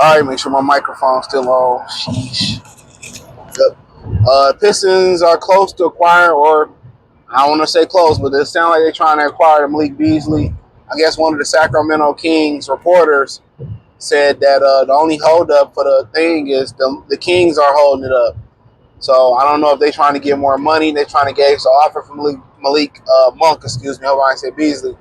All right, make sure my microphone's still on. Sheesh. Pistons are close to acquiring, or I don't want to say close, but it sounds like they're trying to acquire Malik Beasley. I guess one of the Sacramento Kings reporters said that the only holdup for the thing is the Kings are holding it up. So I don't know if they're trying to get more money. They're trying to gauge the offer from Malik Monk, excuse me. I hope I said Beasley.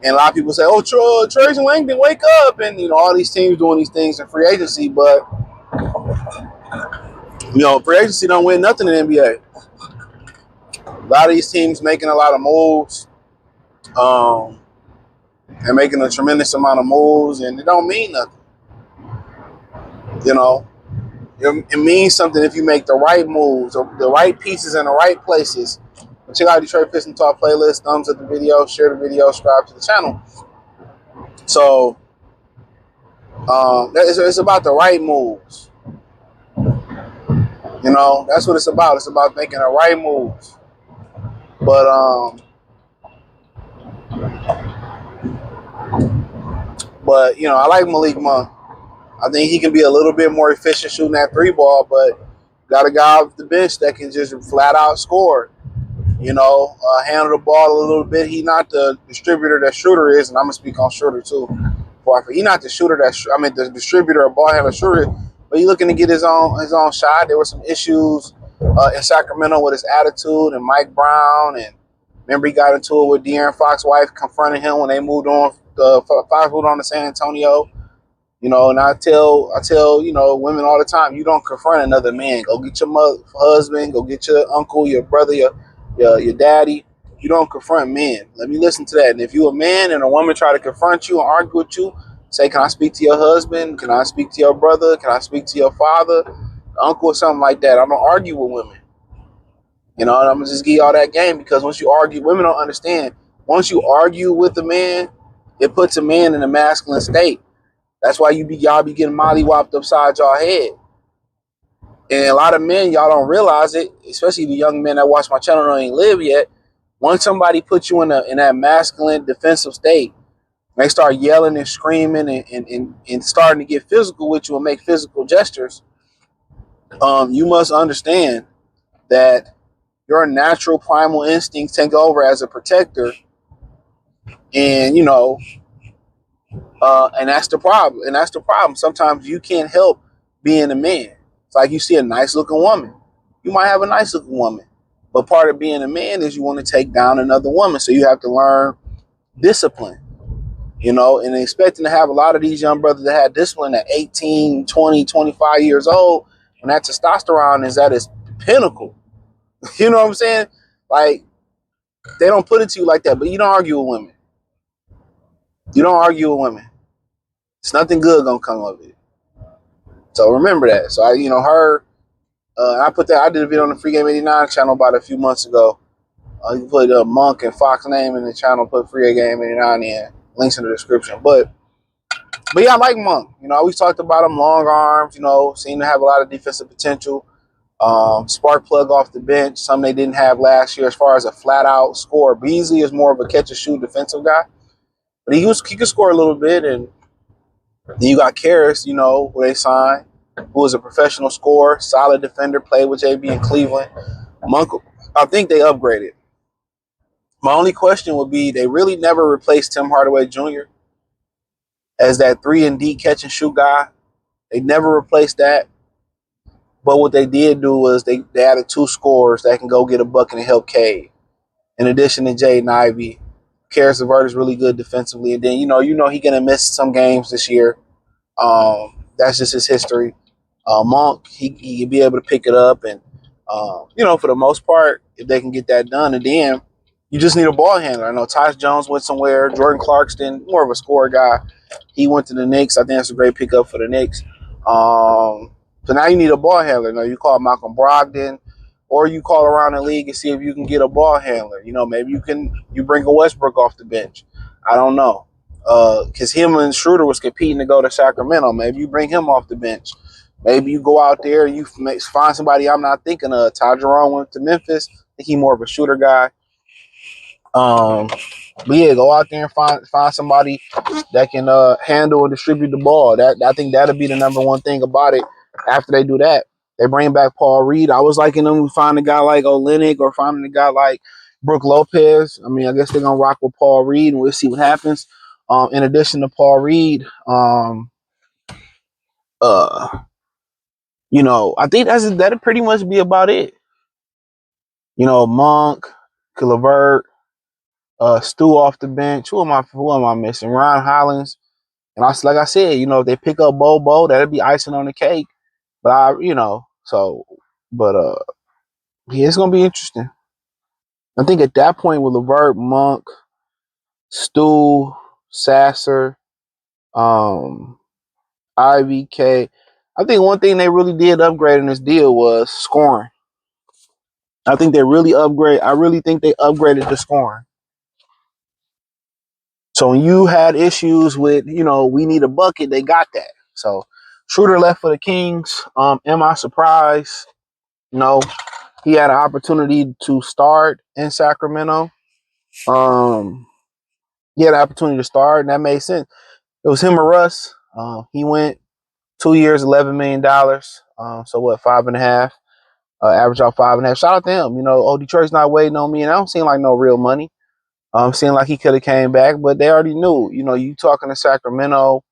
And a lot of people say, "Oh, Trajan Langdon, wake up!" And all these teams doing these things in free agency, but free agency don't win nothing in the NBA. A lot of these teams making a lot of moves, and making a tremendous amount of moves, and it don't mean nothing. It means something if you make the right moves, or the right pieces in the right places. Check out Detroit Pistons Talk playlist. Thumbs up the video, share the video, subscribe to the channel. So it's about the right moves. That's what it's about. It's about making the right moves. But I like Malik Monk. I think he can be a little bit more efficient shooting that three ball, but got a guy off the bench that can just flat out score. Handle the ball a little bit. He's not the distributor that Schröder is, and I'm gonna speak on Schröder too. He's not the shooter the distributor or ball handler Schröder, but he's looking to get his own shot. There were some issues in Sacramento with his attitude and Mike Brown, and remember he got into it with De'Aaron Fox's wife, confronting him when they moved on. Fox moved on to San Antonio. And I tell women all the time, you don't confront another man. Go get your husband, go get your uncle, your brother, your daddy. You don't confront men. Let me listen to that. And if you're a man and a woman try to confront you and argue with you, say, can I speak to your husband? Can I speak to your brother? Can I speak to your father, uncle, or something like that? I don't argue with women. And I'm going to just give y'all that game, because once you argue, women don't understand. Once you argue with a man, it puts a man in a masculine state. That's why y'all be getting mollywopped upside y'all head. And a lot of men, y'all don't realize it, especially the young men that watch my channel and ain't live yet. Once somebody puts you in that masculine defensive state, they start yelling and screaming and starting to get physical with you and make physical gestures. You must understand that your natural primal instincts take over as a protector. And, and that's the problem. Sometimes you can't help being a man. It's like you see a nice looking woman. You might have a nice looking woman, but part of being a man is you want to take down another woman. So you have to learn discipline, and expecting to have a lot of these young brothers that had discipline at 18, 20, 25 years old, when that testosterone is at its pinnacle. You know what I'm saying? Like, they don't put it to you like that, but you don't argue with women. You don't argue with women. It's nothing good gonna come of it. So remember that. So I did a video on the Free Game 89 channel about a few months ago. You put Monk and Fox name in the channel, put Free Game 89 in. Links in the description. But yeah, I like Monk. I always talked about him, long arms, seemed to have a lot of defensive potential. Spark plug off the bench, something they didn't have last year as far as a flat out score. Beasley is more of a catch and shoot defensive guy. But he could score a little bit. And then you got Karras, who they signed, who is a professional scorer, solid defender, played with JB in Cleveland. Monk, I think they upgraded. My only question would be, they really never replaced Tim Hardaway Jr. as that 3-and-D catch and shoot guy. They never replaced that. But what they did do was they added two scorers that can go get a bucket and help Cade. In addition to Jaden Ivey, Verge is really good defensively. And then, he's going to miss some games this year. That's just his history. Monk, he'd be able to pick it up. And, for the most part, if they can get that done. And then you just need a ball handler. I know Tyus Jones went somewhere. Jordan Clarkson, more of a scorer guy. He went to the Knicks. I think that's a great pickup for the Knicks. So now you need a ball handler. You call Malcolm Brogdon, or you call around the league and see if you can get a ball handler. Maybe you bring a Westbrook off the bench. I don't know. Because him and Schröder was competing to go to Sacramento. Maybe you bring him off the bench. Maybe you go out there and you find somebody I'm not thinking of. Ty Jerome went to Memphis. I think he's more of a shooter guy. Um, but yeah, go out there and find somebody that can handle and distribute the ball. That I think that'll be the number one thing about it. After they do that, they bring back Paul Reed. I was liking them. Find a guy like Olynyk or finding a guy like Brook Lopez. I mean, I guess they're gonna rock with Paul Reed, and we'll see what happens. In addition to Paul Reed, I think that'll pretty much be about it. Monk, Levert, Stu off the bench. Who am I missing? Ron Hollins. And like I said, if they pick up Bobo, that'd be icing on the cake. But yeah, it's gonna be interesting. I think at that point with Levert, Monk, Stu, Sasser, um, IVK, I think one thing they really did upgrade in this deal was scoring. I think they really upgrade. I really think they upgraded the scoring. So when you had issues with, we need a bucket, they got that. So Schröder left for the Kings. Am I surprised? No. He had an opportunity to start in Sacramento. He had an opportunity to start, and that made sense. It was him or Russ. He went 2 years, $11 million. So what, 5.5? Average out 5.5. Shout out to him. Detroit's not waiting on me, and I don't seem like no real money. Seemed like he could have came back, but they already knew. You talking to Sacramento,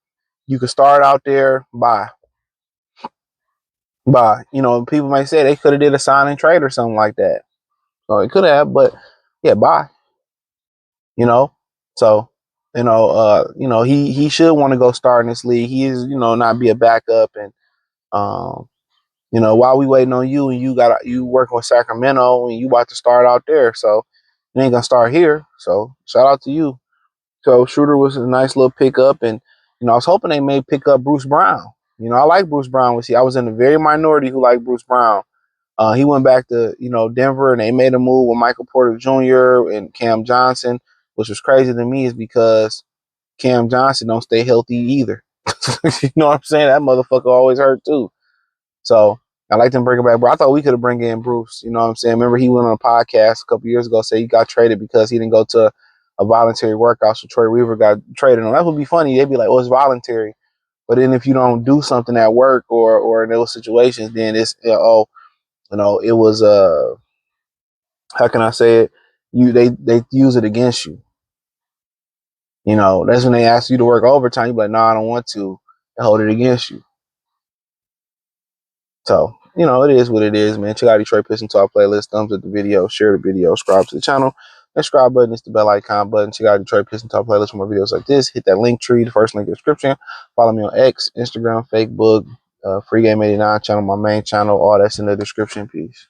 you could start out there. Bye. People may say they could have did a sign and trade or something like that. So it could have, but yeah, bye. So he should want to go start in this league. He is, not be a backup. And while we waiting on you, and you working with Sacramento, and you about to start out there, so you ain't gonna start here. So shout out to you. So Schröder was a nice little pickup, and I was hoping they may pick up Bruce Brown. I like Bruce Brown. I was in the very minority who liked Bruce Brown. He went back to Denver, and they made a move with Michael Porter Jr. and Cam Johnson, which was crazy to me, is because Cam Johnson don't stay healthy either. You know what I'm saying? That motherfucker always hurt too. So I like them bringing back, bro. I thought we could have bring in Bruce. You know what I'm saying? Remember he went on a podcast a couple years ago, say he got traded because he didn't go to a voluntary workout. So Troy Weaver got traded. And that would be funny. They'd be like, "Oh, it's voluntary." But then if you don't do something at work or in those situations, then it's it was how can I say it? They use it against you. That's when they ask you to work overtime. You be like, "No, I don't want to." They hold it against you. So, it is what it is, man. Check out Detroit Pistons Talk playlist. Thumbs up the video, share the video, subscribe to the channel. That subscribe button is the bell icon button. Check out Detroit Pistons Talk playlist for more videos like this. Hit that link tree, the first link in the description. Follow me on X, Instagram, Facebook, Free Game 89 channel, my main channel. All that's in the description. Peace.